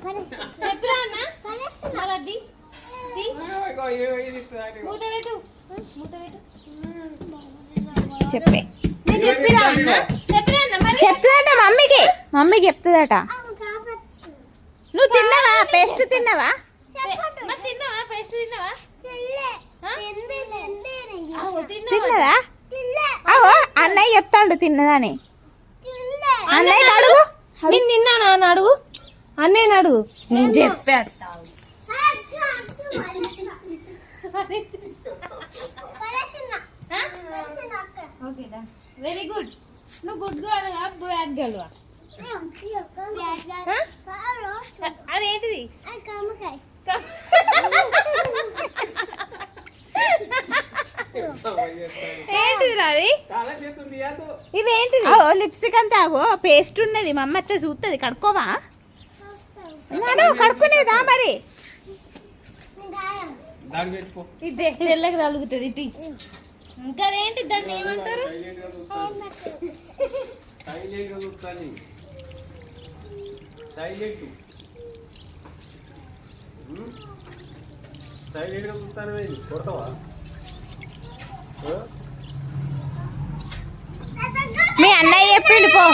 చెప్పురా అన్న మరది మూత పెట్టు చెప్పే చెప్పిరా అన్న మరి చెప్తుందట మమ్మీకి చెప్తుందట. నువ్వు తిన్నావా? పేస్ట్ తిన్నావా? మరి తిన్నావా? పేస్ట్ తిన్నావా? తిన్నదా? అవో అన్నయ్య చెప్తాడు తిన్నదని. అన్నయ్య అడుగు. నేను తిన్నానా అని అడుగు. అన్నయ్యని అడుగు. నేను చెప్పాను. Very good. నువ్వు గుడ్ గర్ల్ బ్యాడ్ గర్ల్ అదేంటిది? ఏంటిది అది? ఇదేంటిది? లిప్స్టిక్ అంతా ఆగో పేస్ట్ ఉన్నది. మా అమ్మ అత్త చూస్తుంది. కడుక్కోవా? కడుక్కునేదా మరి? ఇదే చెల్లకి తలుగుతుంది ఇటు. ఇంకా అదేంటి? దాన్ని ఏమంటారు? మీ అన్నయ్య చెప్పిండు పో.